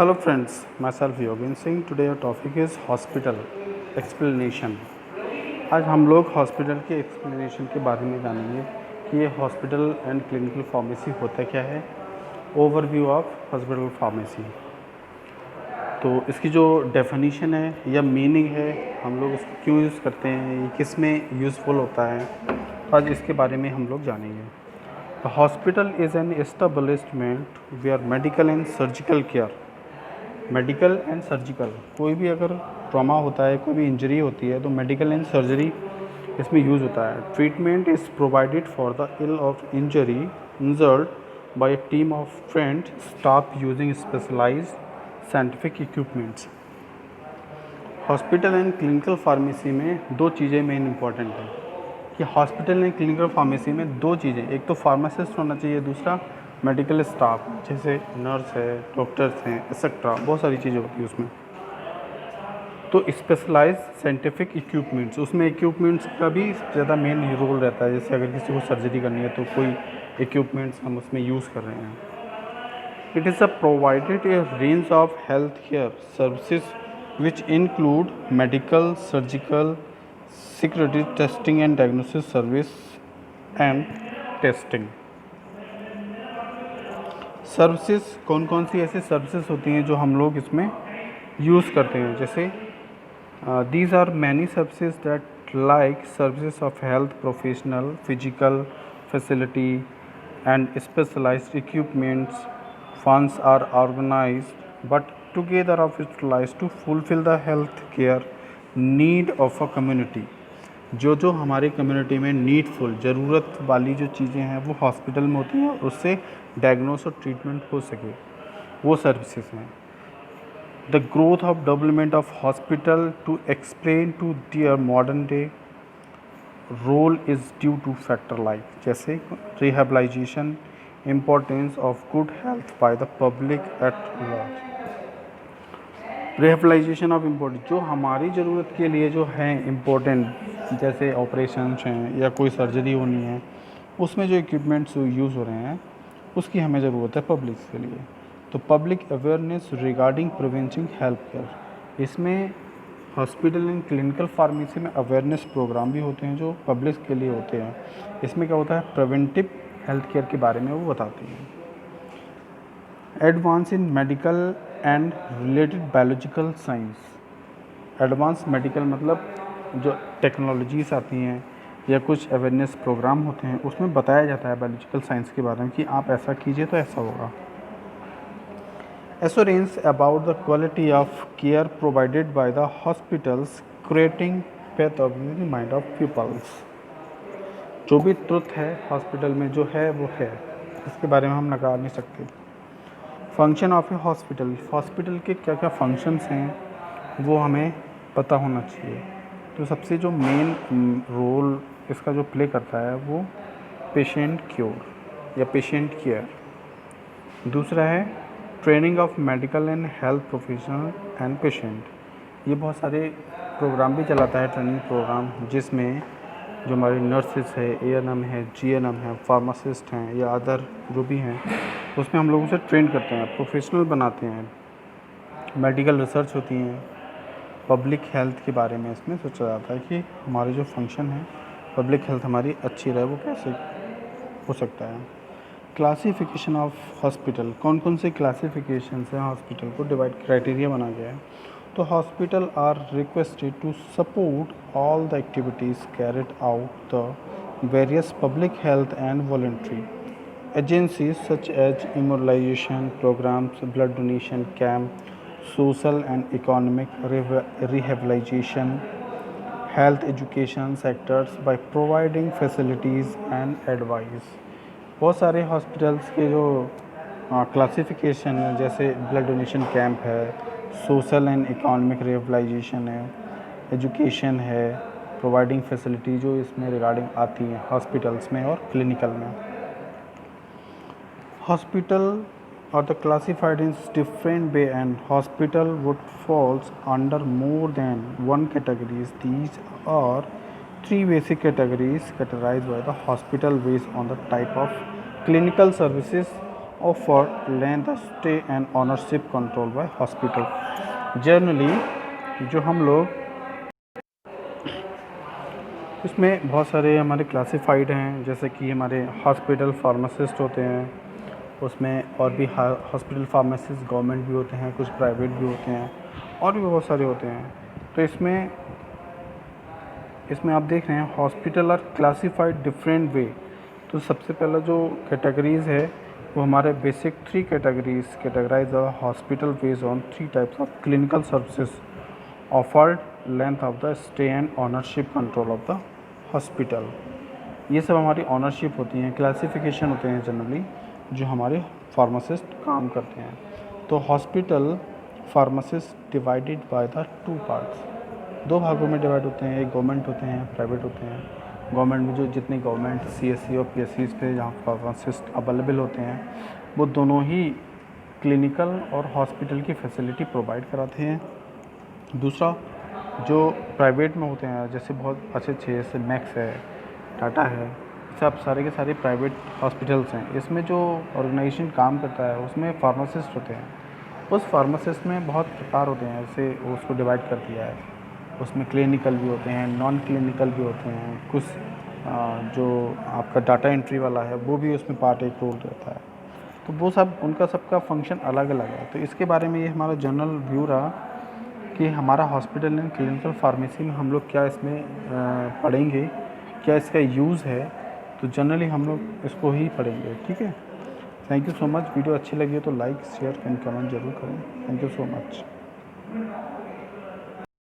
Hello friends, myself Yogin Singh. Today our topic is hospital explanation. आज हम लोग hospital के एक्सप्लेनेशन के बारे में जानेंगे कि ये हॉस्पिटल एंड क्लिनिकल फार्मेसी होता क्या है। Overview of hospital pharmacy. तो इसकी जो डेफिनीशन है या मीनिंग है, हम लोग इसको क्यों यूज़ करते हैं, ये किस में यूज़फुल होता है, आज इसके बारे में हम लोग जानेंगे। The hospital is an establishment where medical and surgical care, medical and surgical, कोई भी अगर ट्रॉमा होता है, कोई भी इंजरी होती है तो मेडिकल एंड सर्जरी इसमें यूज़ होता है। Treatment is provided for the ill of injured by a team of trained staff using specialised scientific equipments. Hospital and clinical pharmacy में दो चीज़ें मेन इंपॉर्टेंट हैं कि हॉस्पिटल एंड क्लिनिकल फार्मेसी में दो चीज़ें, एक तो फार्मासिस्ट होना चाहिए, दूसरा मेडिकल स्टाफ, जैसे नर्स है, डॉक्टर्स हैं, एक्सेट्रा, बहुत सारी चीज़ें होती हैं उसमें। तो स्पेशलाइज साइंटिफिक इक्विपमेंट्स, उसमें इक्विपमेंट्स का भी ज़्यादा मेन रोल रहता है। जैसे अगर किसी को सर्जरी करनी है तो कोई इक्विपमेंट्स हम उसमें यूज़ कर रहे हैं। It is a provided A range of health care services which include medical, surgical, security testing and diagnosis service and testing services. कौन कौन सी ऐसी सर्विसेज होती हैं जो हम लोग इसमें यूज़ करते हैं, जैसे these are many services that like services of health professional, physical facility and specialised equipments. Funds are organised but together of utilised to fulfil the health care need of a community. जो हमारे community में needful, ज़रूरत वाली जो चीज़ें हैं वो hospital में होती हैं और उससे डायग्नोस और ट्रीटमेंट हो सके, वो सर्विसेज हैं। The growth of development of hospital to explain to their modern day role is due to factor like, जैसे rehabilitation, importance of good health by the public at large. Rehabilitation of important, जो हमारी ज़रूरत के लिए जो है important, जैसे operations हैं या कोई सर्जरी होनी है, उसमें जो इक्विपमेंट्स यूज़ हो रहे हैं उसकी हमें ज़रूरत है पब्लिक के लिए। तो public awareness regarding preventing health care, इसमें हॉस्पिटल एंड क्लिनिकल फार्मेसी में अवेयरनेस प्रोग्राम भी होते हैं जो पब्लिक के लिए होते हैं। इसमें क्या होता है, प्रिवेंटिव हेल्थ केयर के बारे में वो बताते हैं। Advance in medical and related biological science, advance medical मतलब जो टेक्नोलॉजीज़ आती हैं या कुछ अवेयरनेस प्रोग्राम होते हैं उसमें बताया जाता है बायोलॉजिकल साइंस के बारे में कि आप ऐसा कीजिए तो ऐसा होगा। Assurance about the quality of care provided by the hospitals creating faith of the mind of peoples, जो भी ट्रुथ है हॉस्पिटल में जो है वो है, इसके बारे में हम नकार नहीं सकते। Function of A hospital, hospital के क्या क्या फंक्शंस हैं वो हमें पता होना चाहिए। तो सबसे जो मेन रोल इसका जो प्ले करता है वो पेशेंट क्योर या पेशेंट केयर। दूसरा है training of medical and health professional and patient, ये बहुत सारे प्रोग्राम भी चलाता है, ट्रेनिंग प्रोग्राम, जिसमें जो हमारे नर्सेस है, एएनएम है, जीएनएम है, फार्मासिस्ट हैं या अदर जो भी हैं, उसमें हम लोग उसे ट्रेन करते हैं, प्रोफेशनल बनाते हैं। मेडिकल रिसर्च होती हैं, पब्लिक हेल्थ के बारे में इसमें सोचा जाता है कि हमारे जो फंक्शन है पब्लिक हेल्थ हमारी अच्छी रहे, वो कैसे हो सकता है। क्लासिफिकेशन ऑफ हॉस्पिटल, कौन कौन से क्लासिफिकेशन हैं हॉस्पिटल को डिवाइड, क्राइटेरिया बना गया है। तो hospital are requested to support all the activities carried out the various public health and voluntary agencies such as immunization programs, blood donation camp, social and economic rehabilitation, health education sectors by providing facilities and advice। बहुत सारे hospitals के जो classification है, जैसे blood donation camp है, social and economic रिहेबिलाइजेशन है, education है, providing facility जो इसमें रिगार्डिंग आती हैं हॉस्पिटल्स में और क्लिनिकल में। Hospital are the classified in different way and hospital would falls under more than one categories. These are three basic categories categorized by the hospital based on the type of clinical services offer length stay and ownership control by hospital. Generally जो हम लोग इसमें बहुत सारे हमारे classified हैं, जैसे कि हमारे हॉस्पिटल फार्मासिस्ट होते हैं, उसमें और भी हॉस्पिटल फार्मासिस्ट गवर्नमेंट भी होते हैं, कुछ प्राइवेट भी होते हैं और भी बहुत सारे होते हैं। तो इसमें आप देख रहे हैं hospital are classified different way. तो सबसे पहला जो कैटेगरीज़ है वो हमारे basic 3 categories categorise hospital based on 3 types of clinical services offered, length of the stay and ownership control of the hospital. ये सब हमारी ऑनरशिप होती हैं, क्लासिफिकेशन होते हैं जनरली जो हमारे फार्मासिस्ट काम करते हैं। तो hospital pharmacist divided by the 2 parts, 2 भागों में डिवाइड होते हैं, एक गवर्नमेंट होते हैं, प्राइवेट होते हैं। गवर्नमेंट में जो जितने गवर्नमेंट सीएससी और पीएससीज पे जहाँ फार्मासिस्ट अवेलेबल होते हैं वो दोनों ही क्लिनिकल और हॉस्पिटल की फैसिलिटी प्रोवाइड कराते हैं। दूसरा जो प्राइवेट में होते हैं, जैसे बहुत अच्छे जैसे मैक्स है, टाटा है, सब सारे के सारे प्राइवेट हॉस्पिटल्स हैं। इसमें जो ऑर्गेनाइजेशन काम करता है उसमें फार्मासिस्ट होते हैं। उस फार्मासिस्ट में बहुत प्रकार होते हैं, जैसे उसको डिवाइड कर दिया है। उसमें क्लिनिकल भी होते हैं, नॉन क्लिनिकल भी होते हैं, कुछ जो आपका डाटा एंट्री वाला है वो भी उसमें पार्ट एक रोल रहता है। तो वो सब उनका सबका फंक्शन अलग अलग है। तो इसके बारे में ये हमारा जनरल व्यू रहा कि हमारा हॉस्पिटल एंड क्लिनिकल फार्मेसी में हम लोग क्या इसमें पढ़ेंगे, क्या इसका यूज़ है। तो जनरली हम लोग इसको ही पढ़ेंगे। ठीक है, thank you so much. Video अच्छी लगी हो तो लाइक शेयर एंड कमेंट जरूर करें। Thank you so much.